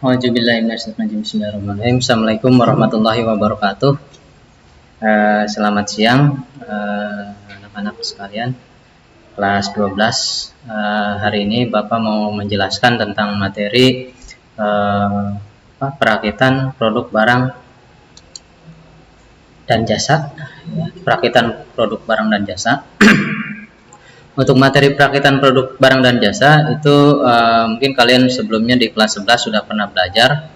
Bismillahirrahmanirrahim. Assalamualaikum warahmatullahi wabarakatuh. Selamat siang anak-anak sekalian kelas 12. Hari ini Bapak mau menjelaskan tentang materi perakitan produk barang dan jasa. Perakitan produk barang dan jasa. Untuk materi perakitan produk barang dan jasa itu mungkin kalian sebelumnya di kelas 11 sudah pernah belajar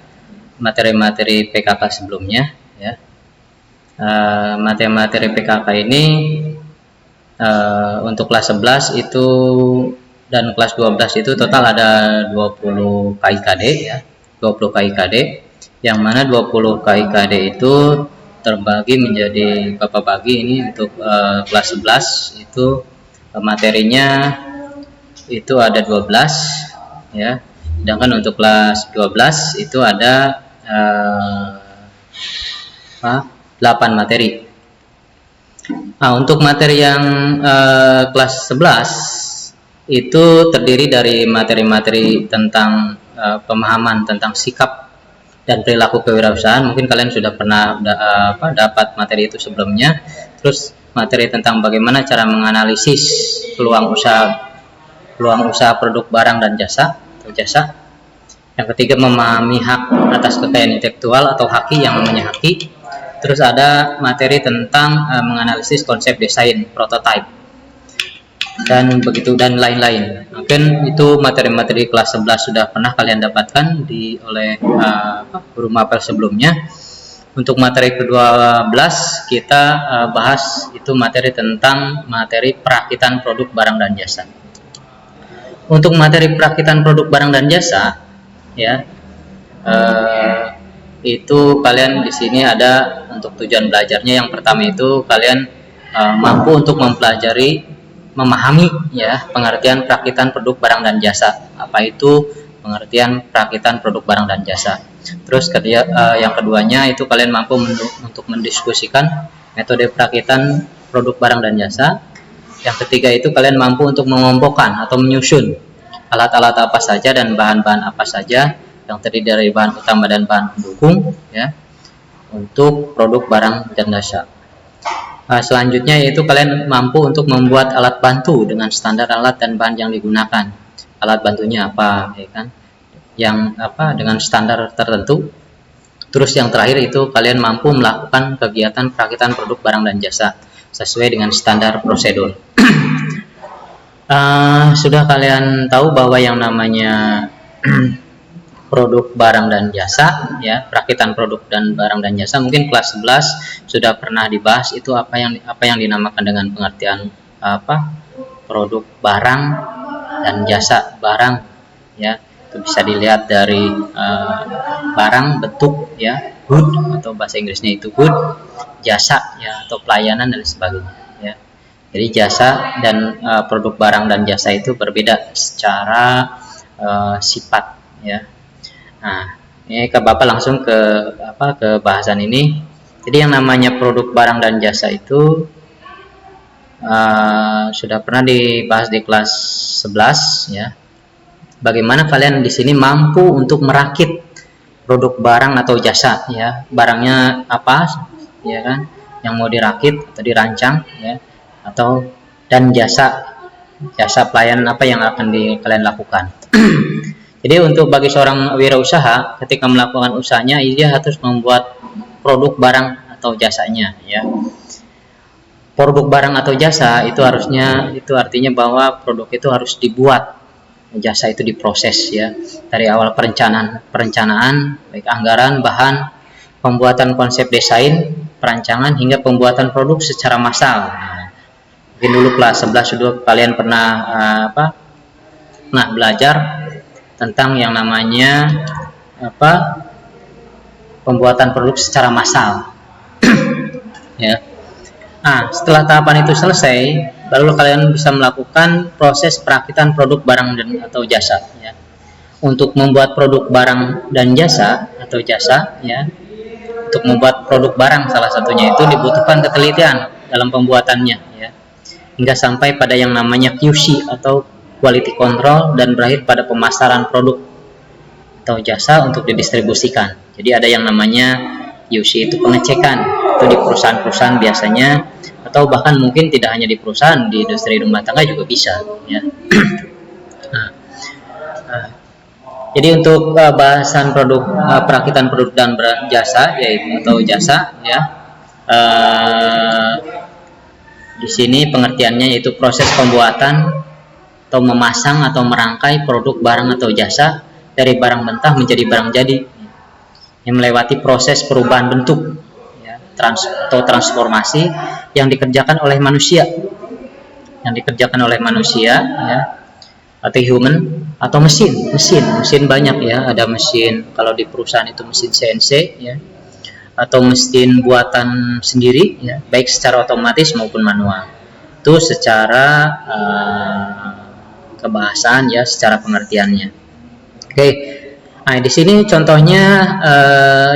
materi-materi PKK sebelumnya, ya. Materi-materi PKK ini untuk kelas 11 itu dan kelas 12 itu total ada 20 KIKD, ya. 20 KIKD, yang mana 20 KIKD itu terbagi menjadi Bapak bagi ini untuk kelas 11 itu materinya itu ada 12, ya. Sedangkan untuk kelas 12 itu ada 8 materi. Nah, untuk materi yang kelas 11 itu terdiri dari materi-materi tentang pemahaman tentang sikap dan perilaku kewirausahaan. Mungkin kalian sudah pernah dapat materi itu sebelumnya. Terus materi tentang bagaimana cara menganalisis peluang usaha produk barang dan jasa atau jasa. Yang ketiga, memahami hak atas kekayaan intelektual atau haki, yang namanya haki. Terus ada materi tentang menganalisis konsep desain prototype dan begitu dan lain-lain. Mungkin itu materi-materi kelas 11 sudah pernah kalian dapatkan oleh guru mapel sebelumnya. Untuk materi ke-12 kita bahas itu materi tentang materi perakitan produk barang dan jasa. Untuk materi perakitan produk barang dan jasa, ya, itu kalian di sini ada untuk tujuan belajarnya. Yang pertama itu kalian mampu untuk mempelajari, memahami, ya, pengertian perakitan produk barang dan jasa. Apa itu pengertian perakitan produk barang dan jasa? Terus yang keduanya itu kalian mampu untuk mendiskusikan metode perakitan produk barang dan jasa. Yang ketiga itu kalian mampu untuk mengelompokkan atau menyusun alat-alat apa saja dan bahan-bahan apa saja yang terdiri dari bahan utama dan bahan pendukung, ya, untuk produk barang dan jasa. Selanjutnya yaitu kalian mampu untuk membuat alat bantu dengan standar alat dan bahan yang digunakan. Alat bantunya apa, ya kan? Yang dengan standar tertentu. Terus yang terakhir itu kalian mampu melakukan kegiatan perakitan produk barang dan jasa sesuai dengan standar prosedur. Sudah kalian tahu bahwa yang namanya produk barang dan jasa, ya, perakitan produk dan barang dan jasa, mungkin kelas 11 sudah pernah dibahas itu apa yang dinamakan dengan pengertian produk barang dan jasa. Barang, ya, itu bisa dilihat dari barang bentuk, ya, good, atau bahasa Inggrisnya itu good. Jasa, ya, atau pelayanan dan sebagainya, ya. Jadi jasa dan produk barang dan jasa itu berbeda secara sifat, ya. Nah, ini ke Bapak langsung ke bahasan ini. Jadi yang namanya produk barang dan jasa itu sudah pernah dibahas di kelas 11, ya. Bagaimana kalian di sini mampu untuk merakit produk barang atau jasa, ya. Barangnya apa, ya kan, yang mau dirakit atau dirancang, ya, dan jasa pelayanan apa yang akan kalian lakukan. Jadi untuk bagi seorang wirausaha, ketika melakukan usahanya, dia harus membuat produk barang atau jasanya, ya. Produk barang atau jasa itu artinya bahwa produk itu harus dibuat, jasa itu diproses, ya, dari awal perencanaan, baik anggaran, bahan, pembuatan konsep desain, perancangan, hingga pembuatan produk secara massal. Mungkin dulu kelas 11 sudah kalian pernah belajar tentang yang namanya pembuatan produk secara massal. Ya. Nah, setelah tahapan itu selesai, baru kalian bisa melakukan proses perakitan produk barang atau jasa, ya. Untuk membuat produk barang dan jasa atau jasa, ya, untuk membuat produk barang salah satunya itu dibutuhkan ketelitian dalam pembuatannya, ya, hingga sampai pada yang namanya QC atau quality control dan berakhir pada pemasaran produk. atau jasa untuk didistribusikan. Jadi ada yang namanya UC itu pengecekan, itu di perusahaan-perusahaan biasanya, atau bahkan mungkin tidak hanya di perusahaan, di industri rumah tangga juga bisa ya. Jadi untuk bahasan produk perakitan produk dan jasa yaitu atau jasa ya, di sini pengertiannya yaitu proses pembuatan atau memasang atau merangkai produk barang atau jasa dari barang mentah menjadi barang jadi yang melewati proses perubahan bentuk ya, atau transformasi yang dikerjakan oleh manusia ya, atau human atau mesin banyak ya, ada mesin kalau di perusahaan itu mesin CNC ya, atau mesin buatan sendiri ya, baik secara otomatis maupun manual. Itu secara kebahasaan ya, secara pengertiannya. Oke. Nah, di sini contohnya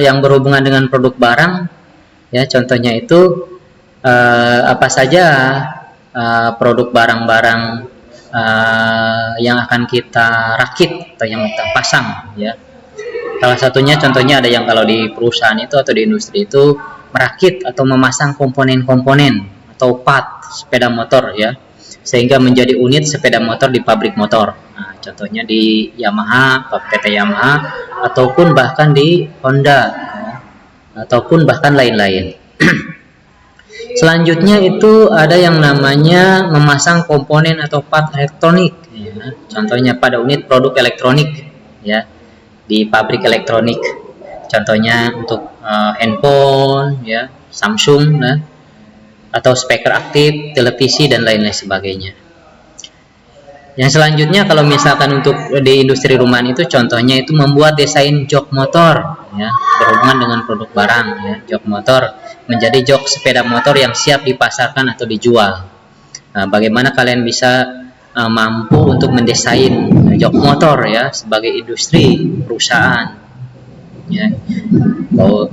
yang berhubungan dengan produk barang ya, contohnya itu apa saja produk barang-barang yang akan kita rakit atau yang kita pasang ya. Salah satunya contohnya ada yang kalau di perusahaan itu atau di industri itu merakit atau memasang komponen-komponen atau part sepeda motor ya, sehingga menjadi unit sepeda motor di pabrik motor. Nah, contohnya di Yamaha, PT Yamaha, ataupun bahkan di Honda ya, ataupun bahkan lain-lain. Selanjutnya itu ada yang namanya memasang komponen atau part elektronik ya. Contohnya pada unit produk elektronik ya, di pabrik elektronik. Contohnya untuk handphone ya, Samsung ya, atau speaker aktif, televisi dan lain-lain sebagainya. Yang selanjutnya kalau misalkan untuk di industri rumahan itu contohnya itu membuat desain jok motor ya, berhubungan dengan produk barang ya, jok motor menjadi jok sepeda motor yang siap dipasarkan atau dijual. Nah, bagaimana kalian bisa mampu untuk mendesain jok motor ya sebagai industri perusahaan ya,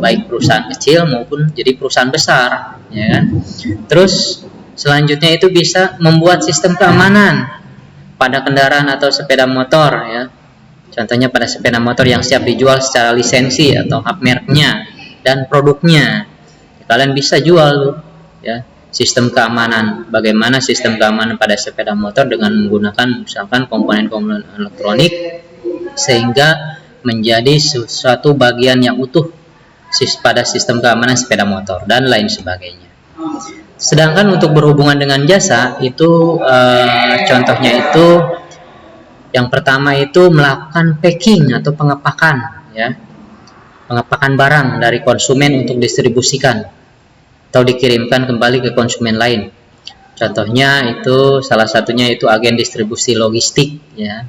baik perusahaan kecil maupun jadi perusahaan besar ya kan. Terus selanjutnya itu bisa membuat sistem keamanan pada kendaraan atau sepeda motor ya, contohnya pada sepeda motor yang siap dijual secara lisensi atau hak mereknya dan produknya, kalian bisa jual ya. Sistem keamanan, bagaimana sistem keamanan pada sepeda motor dengan menggunakan misalkan komponen-komponen elektronik sehingga menjadi suatu bagian yang utuh pada sistem keamanan sepeda motor dan lain sebagainya. Sedangkan untuk berhubungan dengan jasa itu contohnya itu yang pertama itu melakukan packing atau pengepakan ya, pengepakan barang dari konsumen untuk distribusikan atau dikirimkan kembali ke konsumen lain. Contohnya itu salah satunya itu agen distribusi logistik ya,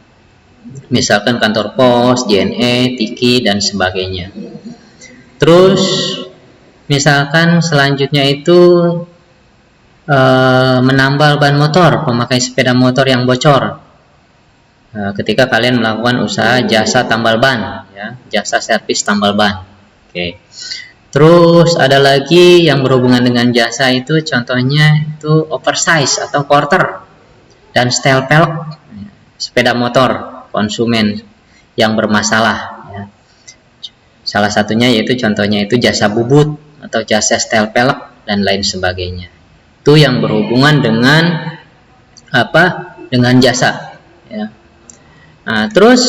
misalkan kantor pos, JNE, Tiki dan sebagainya. Terus misalkan selanjutnya itu menambal ban motor, pemakai sepeda motor yang bocor. Ketika kalian melakukan usaha jasa tambal ban, ya, jasa servis tambal ban. Oke. Terus ada lagi yang berhubungan dengan jasa itu, contohnya itu oversize atau quarter dan style pelek, sepeda motor konsumen yang bermasalah. Ya. Salah satunya yaitu contohnya itu jasa bubut atau jasa style pelek dan lain sebagainya. Itu yang berhubungan dengan apa? Dengan jasa. Ya. Nah, terus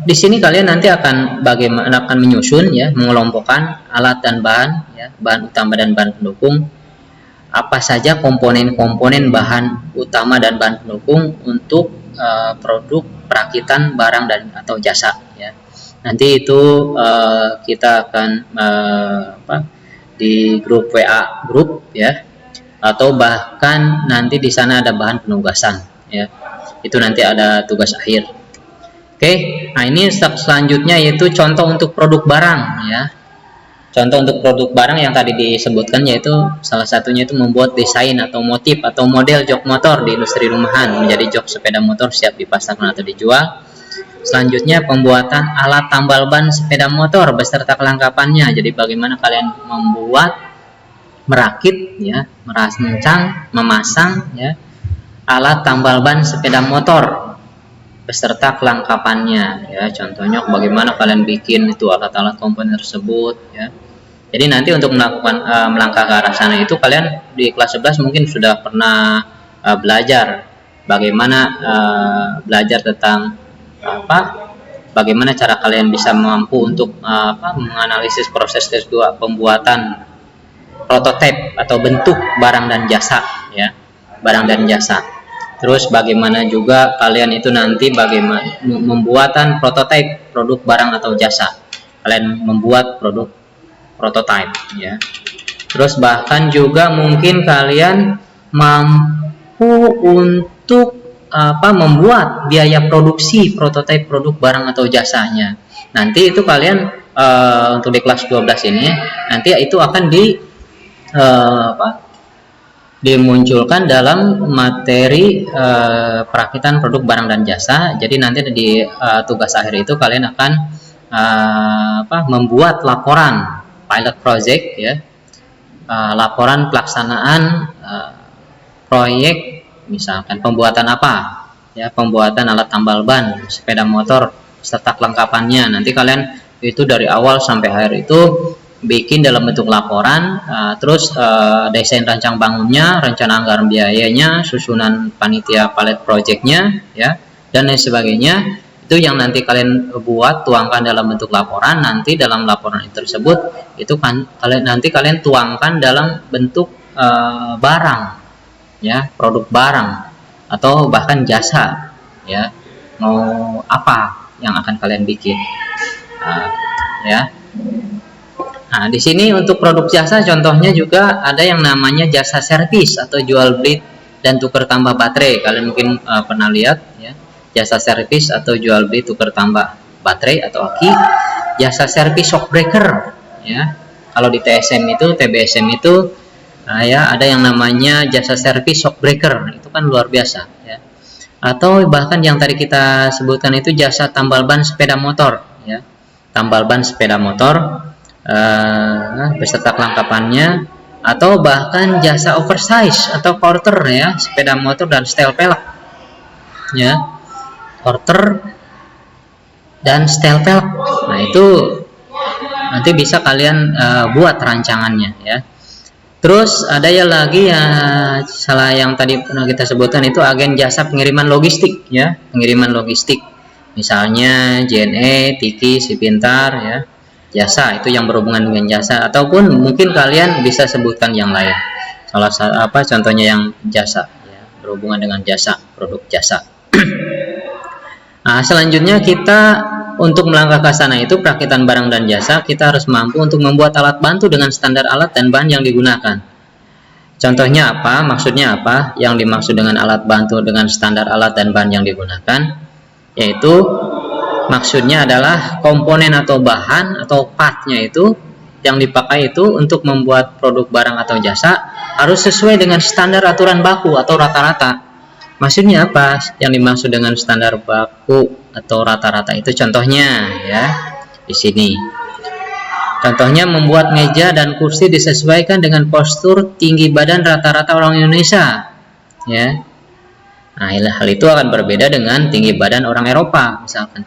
di sini kalian nanti akan bagaimana akan menyusun ya, mengelompokkan alat dan bahan ya, bahan utama dan bahan pendukung. Apa saja komponen-komponen bahan utama dan bahan pendukung untuk produk perakitan barang dan atau jasa ya. Nanti itu kita akan di grup WA grup ya, atau bahkan nanti di sana ada bahan penugasan ya. Itu nanti ada tugas akhir. Oke, nah ini selanjutnya yaitu contoh untuk produk barang ya. Contoh untuk produk barang yang tadi disebutkan yaitu salah satunya itu membuat desain atau motif atau model jok motor di industri rumahan menjadi jok sepeda motor siap dipasarkan atau dijual. Selanjutnya pembuatan alat tambal ban sepeda motor beserta kelengkapannya. Jadi bagaimana kalian membuat, merakit ya, merancang, memasang ya alat tambal ban sepeda motor beserta kelengkapannya ya. Contohnya bagaimana kalian bikin itu alat-alat komponen tersebut ya. Jadi nanti untuk melakukan melangkah ke arah sana itu kalian di kelas 11 mungkin sudah pernah belajar bagaimana belajar tentang bagaimana cara kalian bisa mampu untuk menganalisis proses kedua pembuatan prototipe atau bentuk barang dan jasa ya, barang dan jasa. Terus bagaimana juga kalian itu nanti bagaimana membuatan prototipe produk barang atau jasa. Kalian membuat produk prototipe ya. Terus bahkan juga mungkin kalian mampu untuk membuat biaya produksi prototipe produk barang atau jasanya. Nanti itu kalian untuk di kelas 12 ini nanti itu akan dimunculkan dalam materi perakitan produk barang dan jasa. Jadi nanti di tugas akhir itu kalian akan membuat laporan pilot project ya, laporan pelaksanaan proyek, misalkan pembuatan apa ya, pembuatan alat tambal ban sepeda motor serta kelengkapannya. Nanti kalian itu dari awal sampai akhir itu bikin dalam bentuk laporan, terus desain rancang bangunnya, rencana anggaran biayanya, susunan panitia pilot projectnya ya, dan lain sebagainya. Itu yang nanti kalian buat, tuangkan dalam bentuk laporan. Nanti dalam laporan tersebut itu kan nanti kalian tuangkan dalam bentuk barang ya, produk barang atau bahkan jasa ya, mau apa yang akan kalian bikin ya. Nah, di sini untuk produk jasa contohnya juga ada yang namanya jasa servis atau jual beli dan tukar tambah baterai. Kalian mungkin pernah lihat ya, jasa servis atau jual beli tukar tambah baterai atau aki. Jasa servis shock breaker ya. Kalau di TSM itu, TBSM itu ya ada yang namanya jasa servis shock breaker. Itu kan luar biasa ya. Atau bahkan yang tadi kita sebutkan itu jasa tambal ban sepeda motor ya. Tambal ban sepeda motor beserta kelengkapannya, atau bahkan jasa oversize atau quarter ya, sepeda motor dan setel pelek ya, quarter dan setel pelek. Nah itu nanti bisa kalian buat rancangannya ya. Terus ada ya lagi ya, salah yang tadi pernah kita sebutkan itu agen jasa pengiriman logistik ya, pengiriman logistik, misalnya JNE, Tiki, Sipintar ya. Jasa itu yang berhubungan dengan jasa, ataupun mungkin kalian bisa sebutkan yang lain. Salah contohnya yang jasa ya, berhubungan dengan jasa, produk jasa. Nah, selanjutnya kita untuk melangkah ke sana itu perakitan barang dan jasa, kita harus mampu untuk membuat alat bantu dengan standar alat dan bahan yang digunakan. Contohnya apa? Maksudnya apa? Yang dimaksud dengan alat bantu dengan standar alat dan bahan yang digunakan, yaitu maksudnya adalah komponen atau bahan atau partnya itu yang dipakai itu untuk membuat produk barang atau jasa harus sesuai dengan standar aturan baku atau rata-rata. Maksudnya apa? Yang dimaksud dengan standar baku atau rata-rata itu contohnya ya di sini. Contohnya membuat meja dan kursi disesuaikan dengan postur tinggi badan rata-rata orang Indonesia ya. Nah, hal itu akan berbeda dengan tinggi badan orang Eropa misalkan.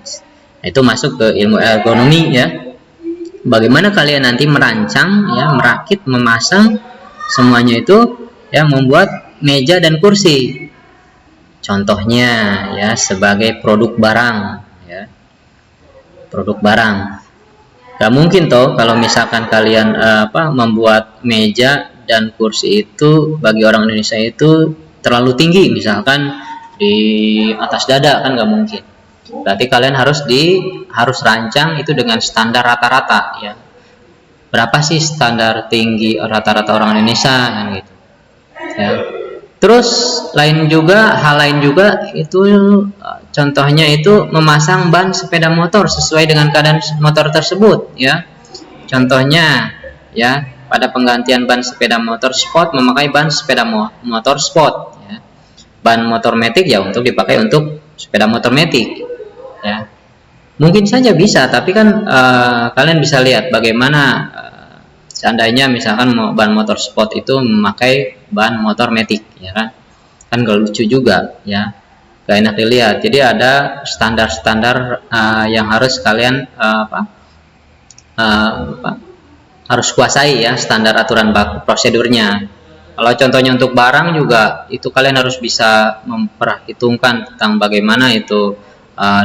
Itu masuk ke ilmu ergonomi ya. Bagaimana kalian nanti merancang ya, merakit, memasang semuanya itu ya, membuat meja dan kursi. Contohnya ya sebagai produk barang ya. Produk barang. Gak mungkin toh kalau misalkan kalian membuat meja dan kursi itu bagi orang Indonesia itu terlalu tinggi, misalkan di atas dada, kan gak mungkin. Berarti kalian harus rancang itu dengan standar rata-rata ya. Berapa sih standar tinggi rata-rata orang Indonesia kan gitu. Ya. Terus hal lain juga itu contohnya itu memasang ban sepeda motor sesuai dengan keadaan motor tersebut ya. Contohnya ya, pada penggantian ban sepeda motor sport memakai ban sepeda motor sport ya. Ban motor matic ya untuk dipakai untuk sepeda motor matic ya. Mungkin saja bisa, tapi kan kalian bisa lihat bagaimana seandainya misalkan ban motor sport itu memakai ban motor matic ya kan gak lucu juga ya. gak enak dilihat. Jadi ada standar-standar yang harus kalian harus kuasai ya, standar aturan baku prosedurnya. Kalau contohnya untuk barang juga itu kalian harus bisa memperhitungkan tentang bagaimana itu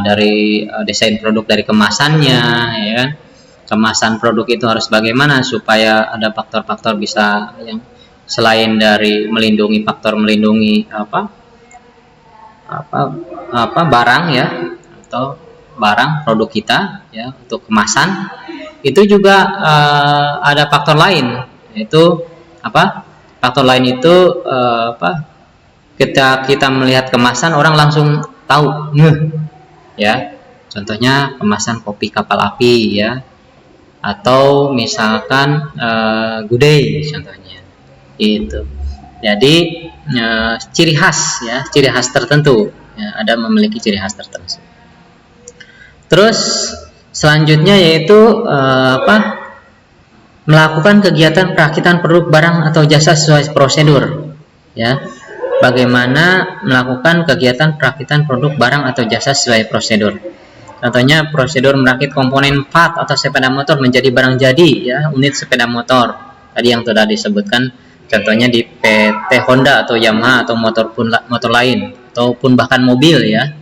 dari desain produk, dari kemasannya, ya kan? Kemasan produk itu harus bagaimana supaya ada faktor-faktor bisa yang selain dari melindungi barang ya, atau barang produk kita ya, untuk kemasan itu juga ada faktor lain, yaitu faktor lain itu ketika kita melihat kemasan orang langsung tahu ya, contohnya kemasan kopi kapal api ya, atau misalkan gudeg contohnya itu. Jadi ciri khas ya, ciri khas tertentu ya, ada memiliki ciri khas tertentu. Terus selanjutnya yaitu melakukan kegiatan perakitan produk, barang atau jasa sesuai prosedur ya. Bagaimana melakukan kegiatan perakitan produk, barang atau jasa sesuai prosedur. Contohnya prosedur merakit komponen part atau sepeda motor menjadi barang jadi ya, unit sepeda motor. Tadi yang sudah disebutkan contohnya di PT Honda atau Yamaha atau motor lain, ataupun bahkan mobil ya.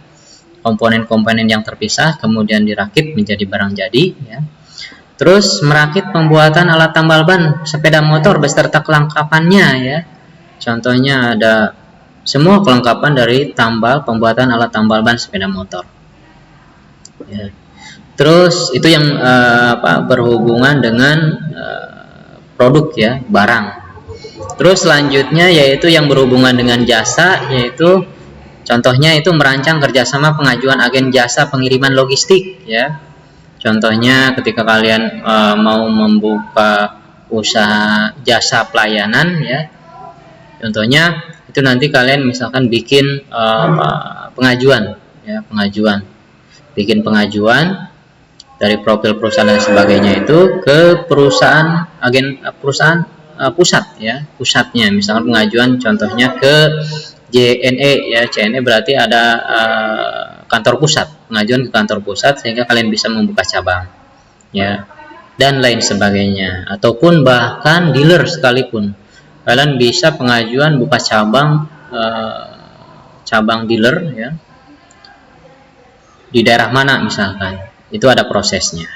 Komponen-komponen yang terpisah kemudian dirakit menjadi barang jadi ya. Terus merakit pembuatan alat tambal ban sepeda motor beserta kelengkapannya ya. Contohnya ada semua kelengkapan dari pembuatan alat tambal ban sepeda motor. Ya. Terus itu yang berhubungan dengan produk ya, barang. Terus selanjutnya yaitu yang berhubungan dengan jasa, yaitu contohnya itu merancang kerjasama pengajuan agen jasa pengiriman logistik ya. Contohnya ketika kalian mau membuka usaha jasa pelayanan ya, contohnya itu nanti kalian misalkan bikin pengajuan ya, bikin pengajuan dari profil perusahaan dan sebagainya itu ke perusahaan pusat ya, pusatnya misalkan pengajuan contohnya ke JNE ya, JNE berarti ada kantor pusat, pengajuan ke kantor pusat sehingga kalian bisa membuka cabang ya, dan lain sebagainya. Ataupun bahkan dealer sekalipun kalian bisa pengajuan buka cabang dealer ya, di daerah mana misalkan, itu ada prosesnya.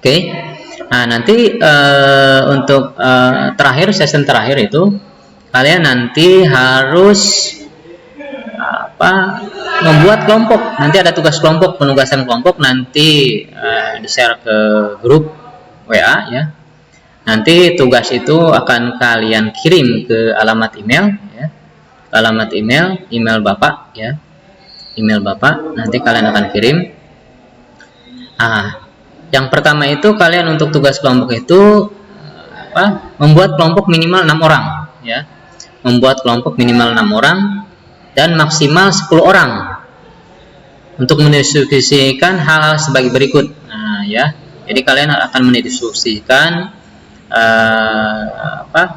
Oke. Nah nanti untuk season terakhir itu kalian nanti harus membuat kelompok. Nanti ada tugas kelompok, penugasan kelompok nanti di-share ke grup WA ya. Nanti tugas itu akan kalian kirim ke alamat email ya. Alamat email Bapak ya. Email Bapak nanti kalian akan kirim. Yang pertama itu kalian untuk tugas kelompok itu membuat kelompok minimal 6 orang ya. Membuat kelompok minimal 6 orang dan maksimal 10 orang untuk mendiskusikan hal-hal sebagai berikut. Ya, jadi kalian akan mendiskusikan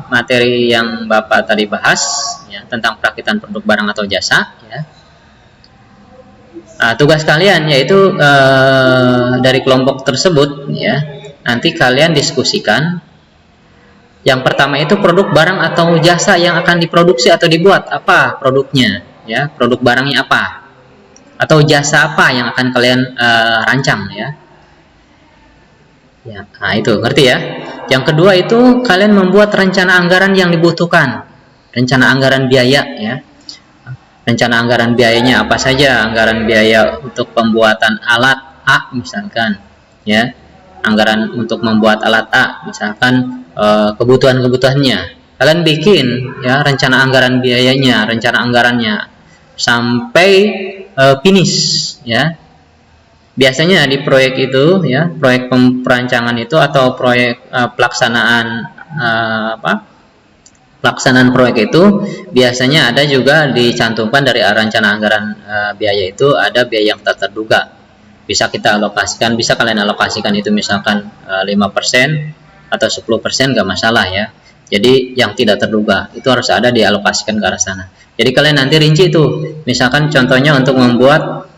materi yang Bapak tadi bahas ya, tentang perakitan produk, barang atau jasa ya. Tugas kalian yaitu dari kelompok tersebut ya, nanti kalian diskusikan. Yang pertama itu produk, barang atau jasa yang akan diproduksi atau dibuat, apa produknya ya, produk barangnya apa, atau jasa apa yang akan kalian rancang ya. Nah itu ngerti ya. Yang kedua itu kalian membuat rencana anggaran yang dibutuhkan, rencana anggaran biaya ya. Rencana anggaran biayanya apa saja, anggaran biaya untuk pembuatan alat A misalkan ya, anggaran untuk membuat alat A misalkan, kebutuhannya kalian bikin ya, rencana anggaran biayanya, rencana anggarannya sampai finish ya. Biasanya di proyek itu ya, proyek perancangan itu atau proyek pelaksanaan proyek itu biasanya ada juga dicantumkan dari rencana anggaran biaya itu ada biaya yang tak terduga. Bisa kita alokasikan, bisa kalian alokasikan itu misalkan 5% atau 10% nggak masalah ya. Jadi yang tidak terduga itu harus ada dialokasikan ke arah sana. Jadi kalian nanti rinci tuh, misalkan contohnya untuk membuat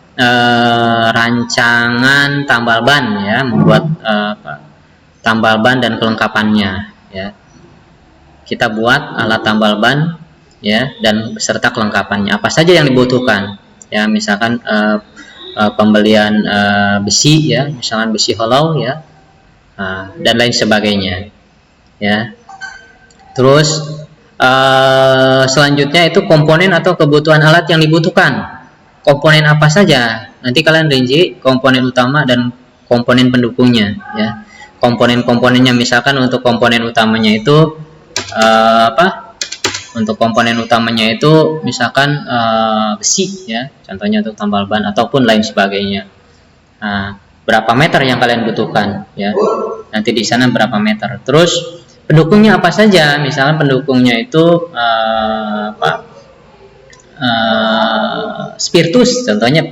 rancangan tambal ban ya, membuat tambal ban dan kelengkapannya ya. Kita buat alat tambal ban ya dan beserta kelengkapannya. Apa saja yang dibutuhkan ya, misalkan pembelian besi ya, misalkan besi hollow ya, dan lain sebagainya ya. Terus selanjutnya itu komponen atau kebutuhan alat yang dibutuhkan. Komponen apa saja? Nanti kalian rinci komponen utama dan komponen pendukungnya ya. Komponen-komponennya misalkan untuk komponen utamanya itu Untuk komponen utamanya itu misalkan besi ya, contohnya untuk tambal ban ataupun lain sebagainya. Nah, berapa meter yang kalian butuhkan ya? Nanti di sana berapa meter. Terus pendukungnya apa saja? Misalkan pendukungnya itu spiritus, contohnya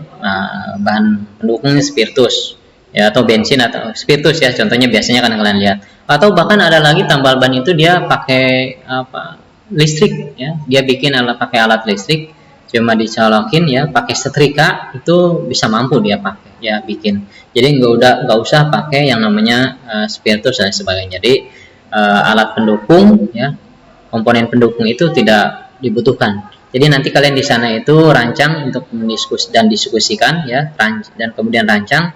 bahan pendukungnya spiritus ya, atau bensin atau spiritus ya, contohnya biasanya kan kalian lihat. Atau bahkan ada lagi tambal ban itu dia pakai listrik ya, dia bikin pakai alat listrik, cuma dicolokin ya, pakai setrika itu bisa mampu dia pakai ya bikin. Jadi nggak usah pakai yang namanya spiritus dan sebagainya. Jadi alat pendukung ya, komponen pendukung itu tidak dibutuhkan. Jadi nanti kalian di sana itu rancang untuk diskusikan ya, dan kemudian rancang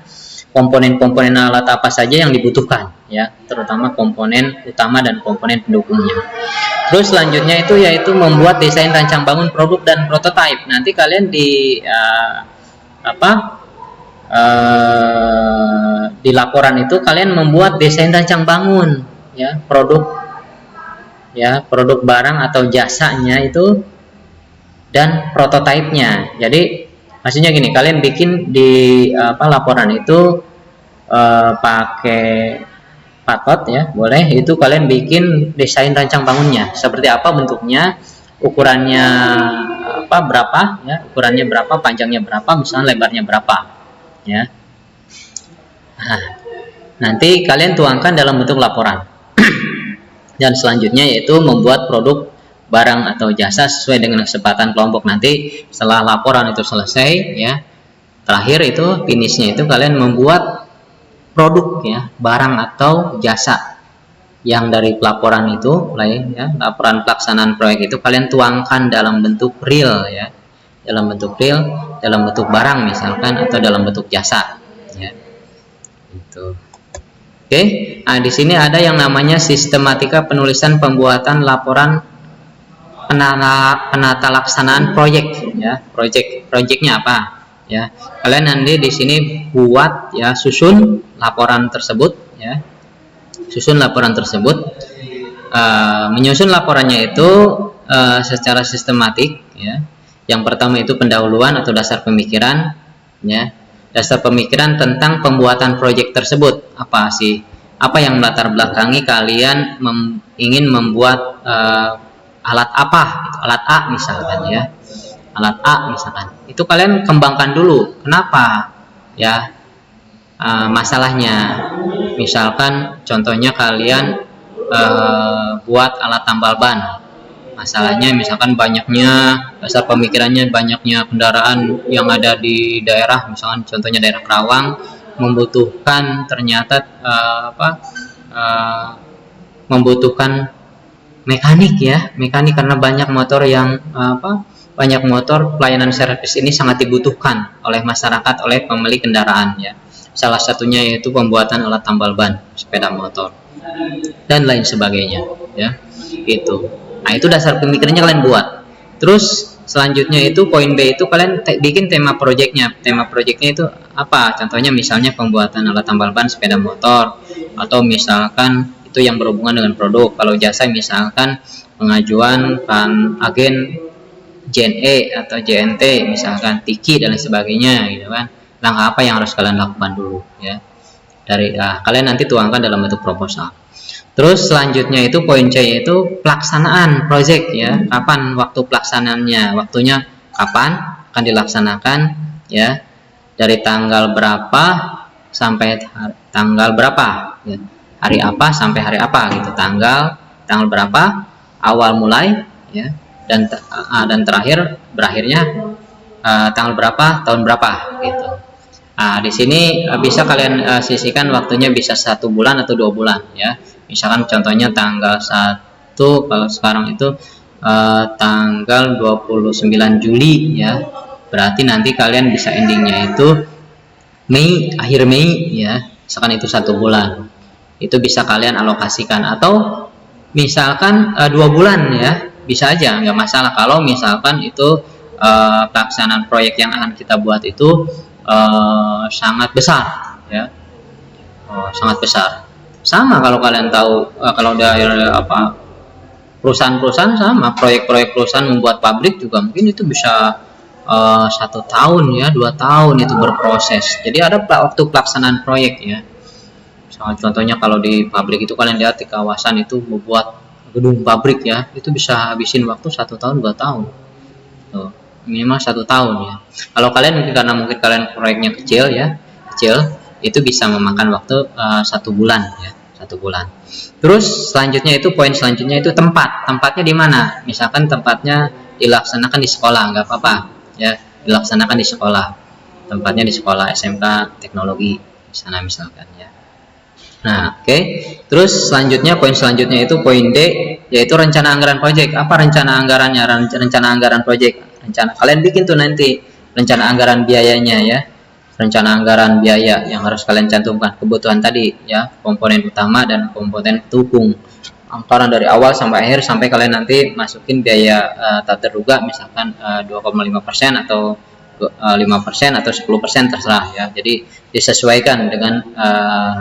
komponen-komponen alat apa saja yang dibutuhkan ya, terutama komponen utama dan komponen pendukungnya. Terus selanjutnya itu yaitu membuat desain rancang bangun produk dan prototipe. Nanti kalian di laporan itu kalian membuat desain rancang bangun ya, produk barang atau jasanya itu dan prototipenya. Jadi maksudnya gini, kalian bikin di laporan itu pakai patot ya, boleh, itu kalian bikin desain rancang bangunnya seperti apa bentuknya, ukurannya berapa ya, ukurannya berapa, panjangnya berapa, misalnya lebarnya berapa ya. Nah, nanti kalian tuangkan dalam bentuk laporan. Dan selanjutnya yaitu membuat produk barang atau jasa sesuai dengan kesepakatan kelompok. Nanti setelah laporan itu selesai ya, terakhir itu finishnya itu kalian membuat produk ya, barang atau jasa yang dari laporan itu ya, laporan pelaksanaan proyek itu kalian tuangkan dalam bentuk real ya, dalam bentuk barang misalkan, atau dalam bentuk jasa ya. Itu. Oke. Nah, di sini ada yang namanya sistematika penulisan pembuatan laporan penata laksanaan proyek ya. Proyeknya apa ya, kalian nanti di sini buat ya, susun laporan tersebut ya, menyusun laporannya itu secara sistematik ya. Yang pertama itu pendahuluan atau dasar pemikiran ya, dasar pemikiran tentang pembuatan proyek tersebut. Apa yang melatar belakangi kalian ingin membuat alat apa, alat A misalkan ya, alat A misalkan, itu kalian kembangkan dulu kenapa ya, masalahnya. Misalkan contohnya kalian buat alat tambal ban, masalahnya misalkan banyaknya, dasar pemikirannya banyaknya kendaraan yang ada di daerah, misalkan contohnya daerah Kerawang, membutuhkan ternyata membutuhkan mekanik karena banyak motor yang banyak motor, pelayanan servis ini sangat dibutuhkan oleh masyarakat, oleh pemilik kendaraan ya. Salah satunya yaitu pembuatan alat tambal ban sepeda motor dan lain sebagainya ya. Itu. Nah, itu dasar pemikirannya kalian buat. Terus selanjutnya itu poin B itu kalian bikin tema proyeknya. Tema proyeknya itu apa? Contohnya misalnya pembuatan alat tambal ban sepeda motor, atau misalkan itu yang berhubungan dengan produk. Kalau jasa misalkan pengajuan agen JNE atau JNT, misalkan Tiki dan lain sebagainya gitu kan. Langkah apa yang harus kalian lakukan dulu ya. Kalian nanti tuangkan dalam bentuk proposal. Terus selanjutnya itu poin C yaitu pelaksanaan proyek ya. Kapan waktu pelaksanaannya? Waktunya kapan akan dilaksanakan ya? Dari tanggal berapa sampai tanggal berapa ya? Hari apa sampai hari apa gitu. Tanggal berapa awal mulai ya. dan terakhir berakhirnya tanggal berapa, tahun berapa gitu. Di sini bisa kalian sisihkan waktunya, bisa 1 bulan atau 2 bulan ya. Misalkan contohnya tanggal 1, kalau sekarang itu tanggal 29 Juli ya. Berarti nanti kalian bisa endingnya itu Mei, akhir Mei ya. Misalkan itu 1 bulan. Itu bisa kalian alokasikan, atau misalkan 2 bulan ya. Bisa aja, nggak masalah kalau misalkan itu pelaksanaan proyek yang akan kita buat itu sangat besar ya, sangat besar. Sama kalau kalian tahu kalau daerah perusahaan-perusahaan, sama proyek-proyek perusahaan membuat pabrik juga mungkin itu bisa 1 tahun ya, 2 tahun itu berproses. Jadi ada waktu pelaksanaan proyek ya. Contohnya kalau di pabrik itu kalian lihat di kawasan itu membuat gedung pabrik ya, itu bisa habisin waktu 1 tahun 2 tahun. Tuh, minimal 1 tahun ya. Kalau kalian karena mungkin kalian proyeknya kecil ya, itu bisa memakan waktu 1 bulan ya, 1 bulan. Terus selanjutnya itu poin selanjutnya itu tempatnya di mana. Misalkan tempatnya dilaksanakan di sekolah, nggak apa-apa ya, dilaksanakan di sekolah, tempatnya di sekolah SMK teknologi di sana misalkan ya. Nah, oke. Terus selanjutnya, poin selanjutnya itu poin D, yaitu rencana anggaran proyek. Apa rencana anggarannya? Rencana anggaran proyek. Kalian bikin tuh nanti rencana anggaran biayanya ya. Rencana anggaran biaya yang harus kalian cantumkan. Kebutuhan tadi ya, komponen utama dan komponen pendukung. Anggaran dari awal sampai akhir, sampai kalian nanti masukin biaya tak terduga, misalkan 2,5% atau 5% atau 10% terserah ya. Jadi disesuaikan dengan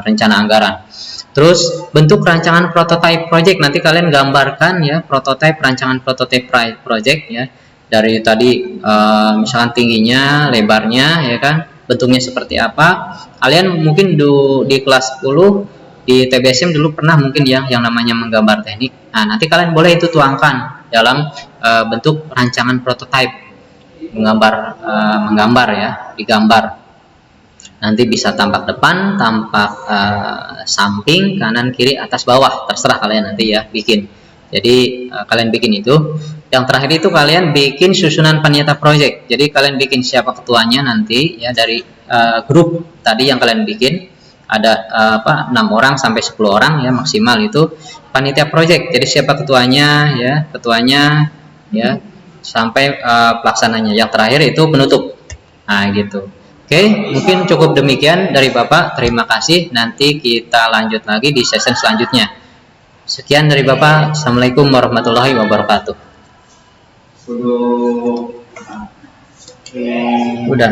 rencana anggaran. Terus bentuk rancangan prototype project, nanti kalian gambarkan ya prototype, rancangan prototype project ya, dari tadi misalkan tingginya, lebarnya ya kan, bentuknya seperti apa. Kalian mungkin di kelas 10 di TBSM dulu pernah mungkin yang namanya menggambar teknik. Nah, nanti kalian boleh itu tuangkan dalam bentuk rancangan prototype, menggambar ya, digambar. Nanti bisa tampak depan, tampak samping, kanan, kiri, atas, bawah, terserah kalian nanti ya bikin. Jadi kalian bikin itu. Yang terakhir itu kalian bikin susunan panitia project. Jadi kalian bikin siapa ketuanya nanti ya, dari grup tadi yang kalian bikin. Ada 6 orang sampai 10 orang ya maksimal itu panitia project. Jadi siapa ketuanya ya sampai pelaksananya. Yang terakhir itu penutup. Nah gitu. Oke, mungkin cukup demikian dari Bapak. Terima kasih. Nanti kita lanjut lagi di sesi selanjutnya. Sekian dari Bapak. Assalamualaikum warahmatullahi wabarakatuh. Udah.